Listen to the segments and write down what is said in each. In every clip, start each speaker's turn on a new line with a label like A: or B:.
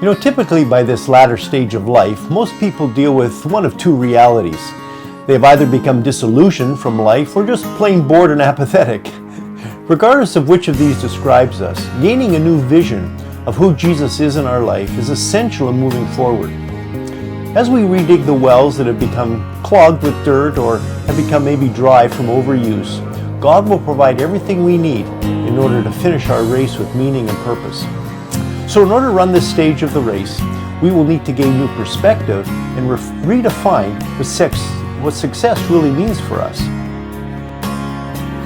A: Typically by this latter stage of life, most people deal with one of two realities. They have either become disillusioned from life or just plain bored and apathetic. Regardless of which of these describes us, gaining a new vision of who Jesus is in our life is essential in moving forward. As we redig the wells that have become clogged with dirt or have become maybe dry from overuse, God will provide everything we need in order to finish our race with meaning and purpose. So in order to run this stage of the race, we will need to gain new perspective and redefine what success really means for us.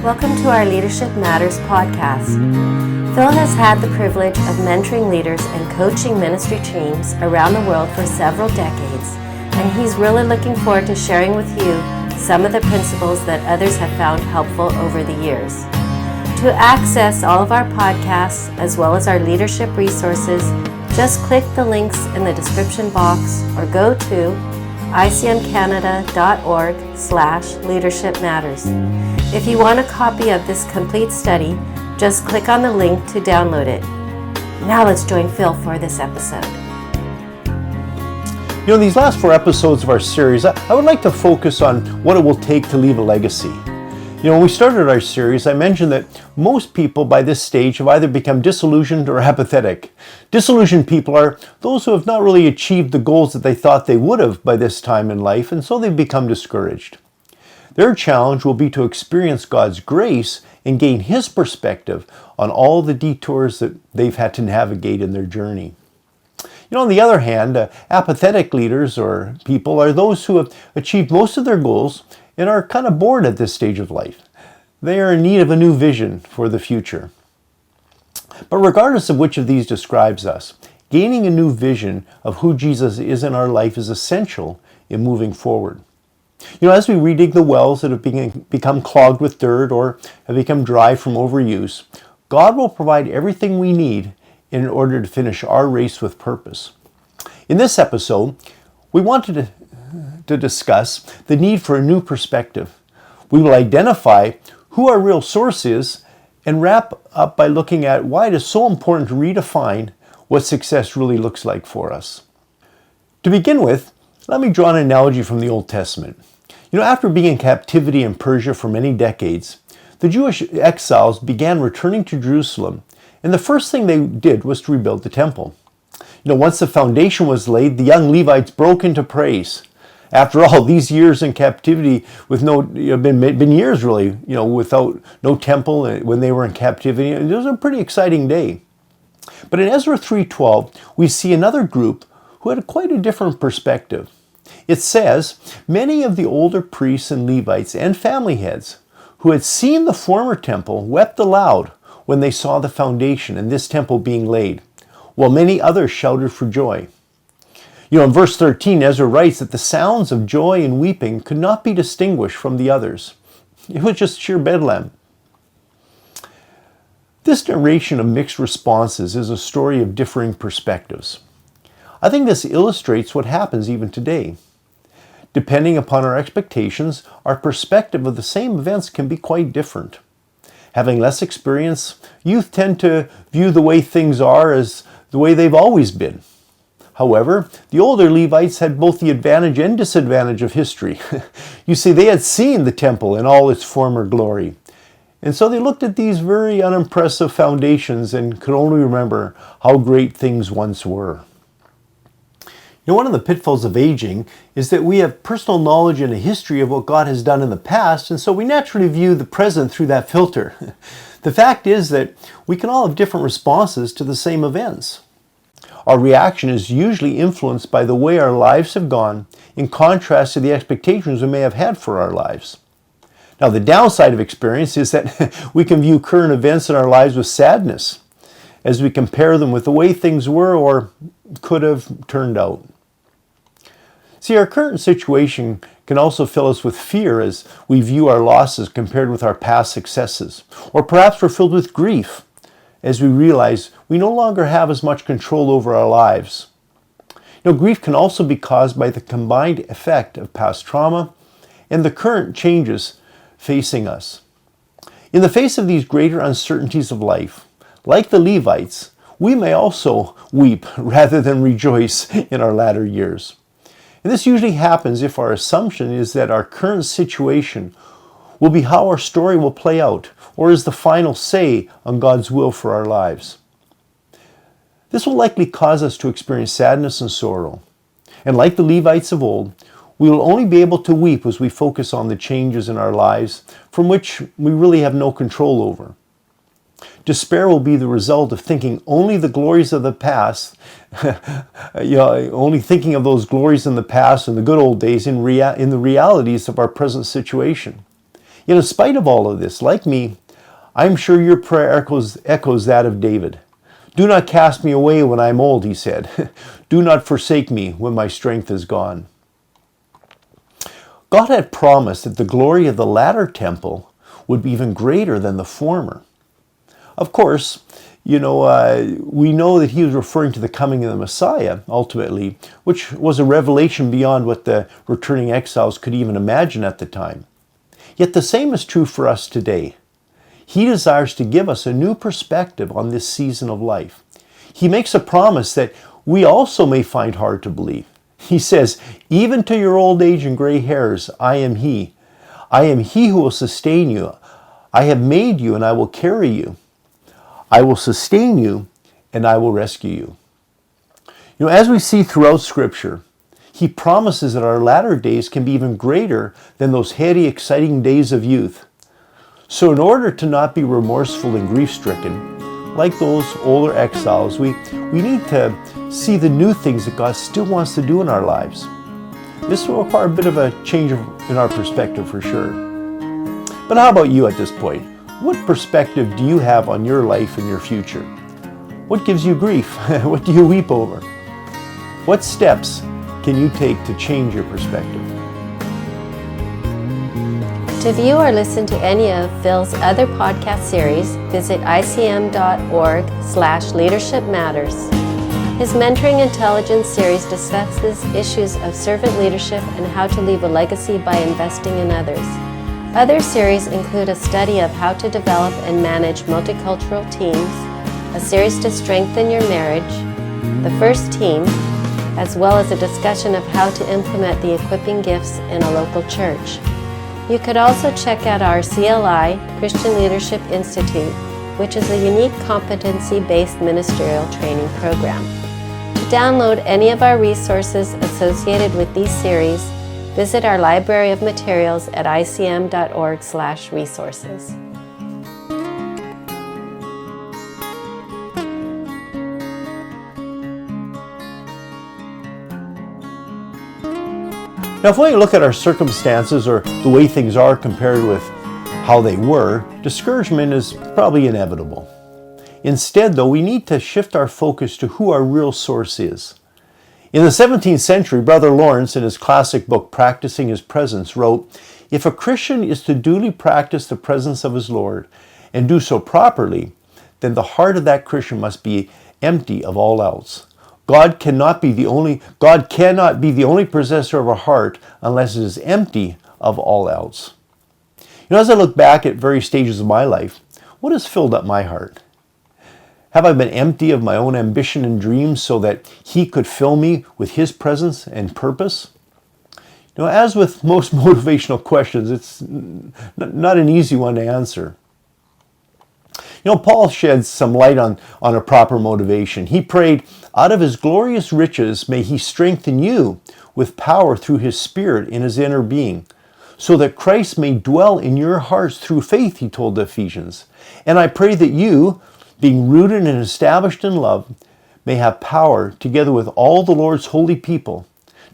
B: Welcome to our Leadership Matters podcast. Phil has had the privilege of mentoring leaders and coaching ministry teams around the world for several decades, and he's really looking forward to sharing with you some of the principles that others have found helpful over the years. To access all of our podcasts as well as our leadership resources, just click the links in the description box or go to icmcanada.org/leadershipmatters. If you want a copy of this complete study, just click on the link to download it. Now let's join Phil for this episode.
A: These last 4 episodes of our series, I would like to focus on what it will take to leave a legacy. When we started our series, I mentioned that most people by this stage have either become disillusioned or apathetic. Disillusioned people are those who have not really achieved the goals that they thought they would have by this time in life, and so they've become discouraged. Their challenge will be to experience God's grace and gain His perspective on all the detours that they've had to navigate in their journey. On the other hand, apathetic leaders or people are those who have achieved most of their goals and are kind of bored at this stage of life. They are in need of a new vision for the future. But regardless of which of these describes us, gaining a new vision of who Jesus is in our life is essential in moving forward. As we redig the wells that have become clogged with dirt or have become dry from overuse, God will provide everything we need in order to finish our race with purpose. In this episode, we wanted to discuss the need for a new perspective. We will identify who our real source is and wrap up by looking at why it is so important to redefine what success really looks like for us. To begin with, let me draw an analogy from the Old Testament. After being in captivity in Persia for many decades, the Jewish exiles began returning to Jerusalem, and the first thing they did was to rebuild the temple. Once the foundation was laid, the young Levites broke into praise. After all, these years in captivity with been years really, without no temple when they were in captivity, it was a pretty exciting day. But in Ezra 3:12, we see another group who had quite a different perspective. It says, many of the older priests and Levites and family heads who had seen the former temple wept aloud when they saw the foundation and this temple being laid, while many others shouted for joy. In verse 13, Ezra writes that the sounds of joy and weeping could not be distinguished from the others. It was just sheer bedlam. This narration of mixed responses is a story of differing perspectives. I think this illustrates what happens even today. Depending upon our expectations, our perspective of the same events can be quite different. Having less experience, youth tend to view the way things are as the way they've always been. However, the older Levites had both the advantage and disadvantage of history. You see, they had seen the temple in all its former glory. And so they looked at these very unimpressive foundations and could only remember how great things once were. One of the pitfalls of aging is that we have personal knowledge and a history of what God has done in the past, and so we naturally view the present through that filter. The fact is that we can all have different responses to the same events. Our reaction is usually influenced by the way our lives have gone in contrast to the expectations we may have had for our lives. Now, the downside of experience is that we can view current events in our lives with sadness as we compare them with the way things were or could have turned out. See, our current situation can also fill us with fear as we view our losses compared with our past successes. Or perhaps we're filled with grief as we realize we no longer have as much control over our lives. Grief can also be caused by the combined effect of past trauma and the current changes facing us. In the face of these greater uncertainties of life, like the Levites, we may also weep rather than rejoice in our latter years. And this usually happens if our assumption is that our current situation will be how our story will play out, or is the final say on God's will for our lives. This will likely cause us to experience sadness and sorrow. And like the Levites of old, we will only be able to weep as we focus on the changes in our lives from which we really have no control over. Despair will be the result of thinking only the glories of the past, only thinking of those glories in the past and the good old days in the realities of our present situation. Yet in spite of all of this, like me, I'm sure your prayer echoes that of David. Do not cast me away when I'm old, he said. Do not forsake me when my strength is gone. God had promised that the glory of the latter temple would be even greater than the former. Of course, we know that he was referring to the coming of the Messiah, ultimately, which was a revelation beyond what the returning exiles could even imagine at the time. Yet the same is true for us today. He desires to give us a new perspective on this season of life. He makes a promise that we also may find hard to believe. He says, even to your old age and gray hairs, I am He. I am He who will sustain you. I have made you and I will carry you. I will sustain you and I will rescue you. As we see throughout Scripture, He promises that our latter days can be even greater than those heady, exciting days of youth. So in order to not be remorseful and grief-stricken, like those older exiles, we need to see the new things that God still wants to do in our lives. This will require a bit of a change in our perspective for sure. But how about you at this point? What perspective do you have on your life and your future? What gives you grief? What do you weep over? What steps can you take to change your perspective?
B: To view or listen to any of Phil's other podcast series, visit icm.org/Leadership Matters. His Mentoring Intelligence series discusses issues of servant leadership and how to leave a legacy by investing in others. Other series include a study of how to develop and manage multicultural teams, a series to strengthen your marriage, the first team, as well as a discussion of how to implement the equipping gifts in a local church. You could also check out our CLI, Christian Leadership Institute, which is a unique competency-based ministerial training program. To download any of our resources associated with these series, visit our library of materials at icm.org/resources.
A: Now, if we look at our circumstances or the way things are compared with how they were, discouragement is probably inevitable. Instead, though, we need to shift our focus to who our real source is. In the 17th century, Brother Lawrence, in his classic book, Practicing His Presence, wrote, "If a Christian is to duly practice the presence of his Lord and do so properly, then the heart of that Christian must be empty of all else. God cannot be the only possessor of a heart unless it is empty of all else." As I look back at various stages of my life, what has filled up my heart? Have I been empty of my own ambition and dreams so that He could fill me with His presence and purpose? As with most motivational questions, it's not an easy one to answer. Paul sheds some light on a proper motivation. He prayed, "Out of His glorious riches may He strengthen you with power through His Spirit in His inner being, so that Christ may dwell in your hearts through faith," he told the Ephesians. "And I pray that you, being rooted and established in love, may have power, together with all the Lord's holy people,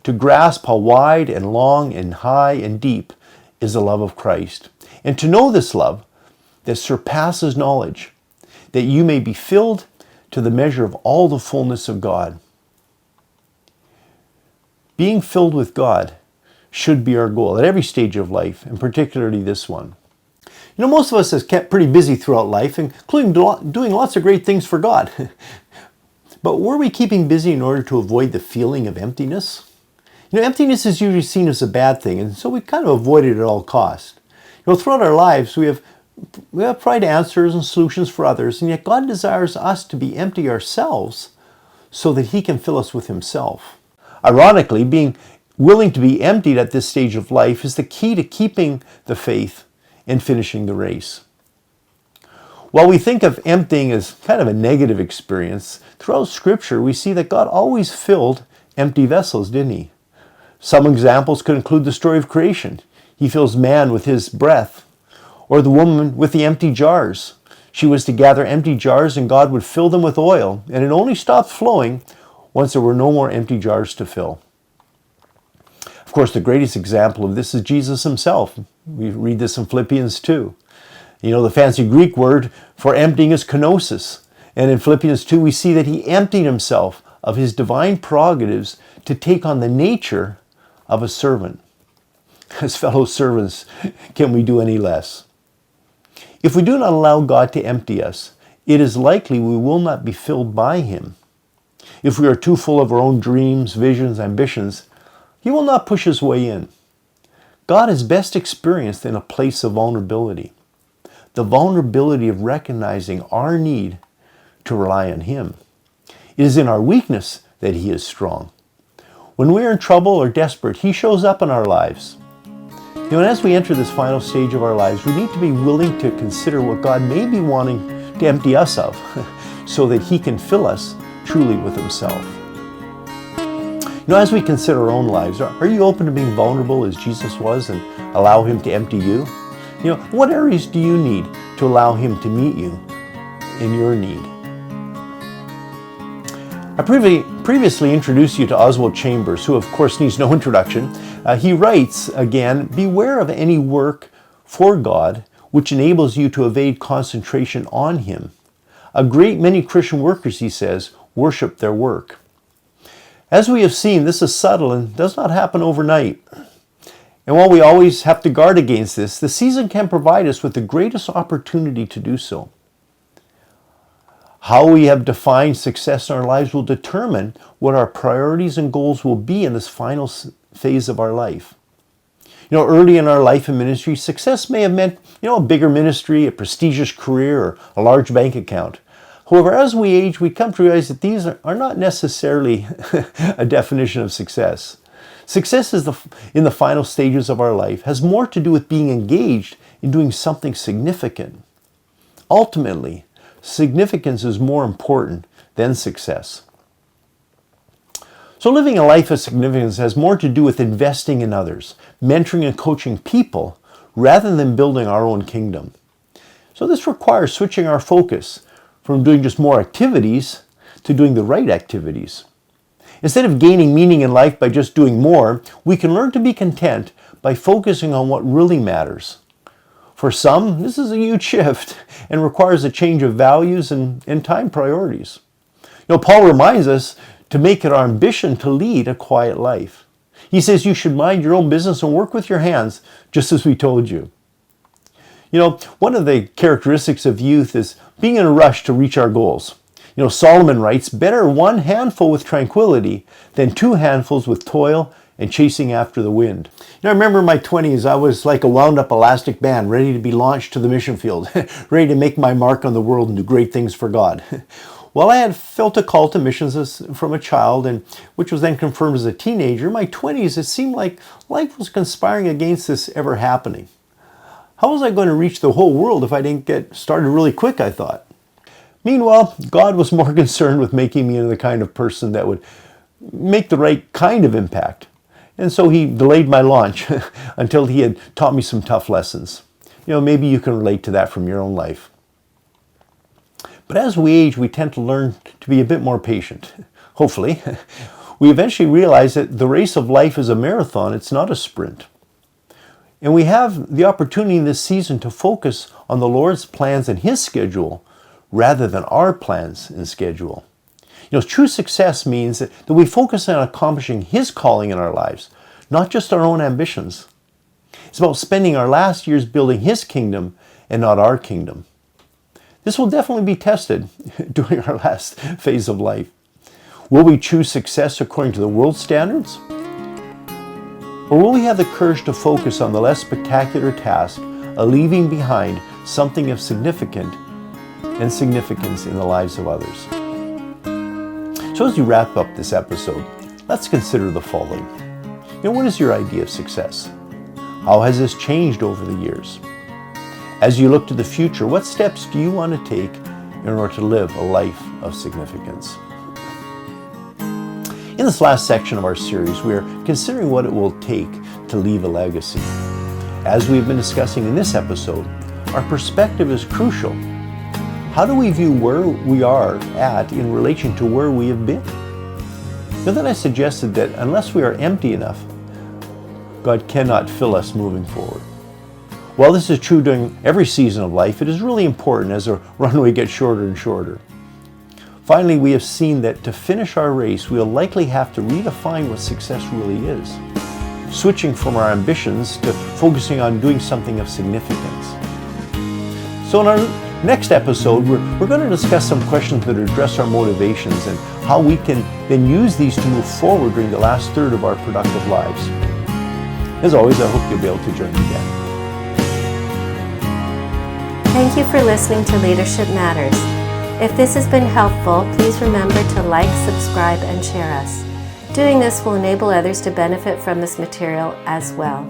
A: to grasp how wide and long and high and deep is the love of Christ, and to know this love that surpasses knowledge, that you may be filled to the measure of all the fullness of God." Being filled with God should be our goal at every stage of life, and particularly this one. Most of us have kept pretty busy throughout life, including doing lots of great things for God. But were we keeping busy in order to avoid the feeling of emptiness? Emptiness is usually seen as a bad thing, and so we kind of avoid it at all costs. Throughout our lives, we have provide answers and solutions for others, and yet God desires us to be empty ourselves so that He can fill us with Himself. Ironically, being willing to be emptied at this stage of life is the key to keeping the faith and finishing the race. While we think of emptying as kind of a negative experience, throughout Scripture we see that God always filled empty vessels, didn't He? Some examples could include the story of creation. He fills man with His breath. Or the woman with the empty jars. She was to gather empty jars and God would fill them with oil, and it only stopped flowing once there were no more empty jars to fill. Of course, the greatest example of this is Jesus Himself. We read this in Philippians 2. You know, the fancy Greek word for emptying is kenosis. And in Philippians 2, we see that He emptied Himself of His divine prerogatives to take on the nature of a servant. As fellow servants, can we do any less? If we do not allow God to empty us, it is likely we will not be filled by Him. If we are too full of our own dreams, visions, ambitions, He will not push His way in. God is best experienced in a place of vulnerability. The vulnerability of recognizing our need to rely on Him. It is in our weakness that He is strong. When we are in trouble or desperate, He shows up in our lives. You know, and as we enter this final stage of our lives, we need to be willing to consider what God may be wanting to empty us of so that He can fill us truly with Himself. You know, as we consider our own lives, are you open to being vulnerable as Jesus was and allow Him to empty you? You know, what areas do you need to allow Him to meet you in your need? I previously introduced you to Oswald Chambers, who of course needs no introduction. He writes, again, beware of any work for God which enables you to evade concentration on Him. A great many Christian workers, he says, worship their work. As we have seen, this is subtle and does not happen overnight. And while we always have to guard against this, the season can provide us with the greatest opportunity to do so. How we have defined success in our lives will determine what our priorities and goals will be in this final phase of our life. You know, early in our life and ministry, success may have meant, a bigger ministry, a prestigious career, or a large bank account. However, as we age, we come to realize that these are not necessarily a definition of success. Success in the final stages of our life has more to do with being engaged in doing something significant. Ultimately, significance is more important than success. So living a life of significance has more to do with investing in others, mentoring and coaching people, rather than building our own kingdom. So this requires switching our focus from doing just more activities to doing the right activities. Instead of gaining meaning in life by just doing more, we can learn to be content by focusing on what really matters. For some, this is a huge shift and requires a change of values and time priorities. Paul reminds us to make it our ambition to lead a quiet life. He says you should mind your own business and work with your hands, just as we told you. One of the characteristics of youth is being in a rush to reach our goals. Solomon writes, better one handful with tranquility than two handfuls with toil and chasing after the wind. I remember in my 20s, I was like a wound up elastic band, ready to be launched to the mission field, ready to make my mark on the world and do great things for God. Well, I had felt a call to missions from a child, and which was then confirmed as a teenager. In my 20s, it seemed like life was conspiring against this ever happening. How was I going to reach the whole world if I didn't get started really quick, I thought. Meanwhile, God was more concerned with making me into the kind of person that would make the right kind of impact. And so He delayed my launch until He had taught me some tough lessons. Maybe you can relate to that from your own life. But as we age, we tend to learn to be a bit more patient. Hopefully. We eventually realize that the race of life is a marathon, it's not a sprint. And we have the opportunity in this season to focus on the Lord's plans and His schedule rather than our plans and schedule. True success means that we focus on accomplishing His calling in our lives, not just our own ambitions. It's about spending our last years building His kingdom and not our kingdom. This will definitely be tested during our last phase of life. Will we choose success according to the world's standards? Or will we have the courage to focus on the less spectacular task of leaving behind something of significance in the lives of others. So as you wrap up this episode, let's consider the following. What is your idea of success? How has this changed over the years? As you look to the future, what steps do you want to take in order to live a life of significance? In this last section of our series, we are considering what it will take to leave a legacy. As we've been discussing in this episode, our perspective is crucial. How do we view where we are at in relation to where we have been? Then I suggested that unless we are empty enough, God cannot fill us moving forward. While this is true during every season of life, it is really important as the runway gets shorter and shorter. Finally, we have seen that to finish our race, we will likely have to redefine what success really is, switching from our ambitions to focusing on doing something of significance. So in our next episode, we're going to discuss some questions that address our motivations and how we can then use these to move forward during the last third of our productive lives. As always, I hope you'll be able to join me again.
B: Thank you for listening to Leadership Matters. If this has been helpful, please remember to like, subscribe, and share us. Doing this will enable others to benefit from this material as well.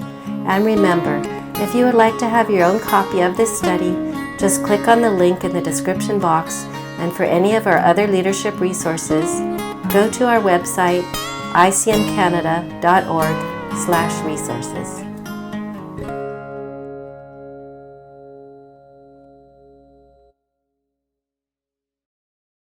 B: And remember, if you would like to have your own copy of this study, just click on the link in the description box, and for any of our other leadership resources, go to our website, icmcanada.org/resources.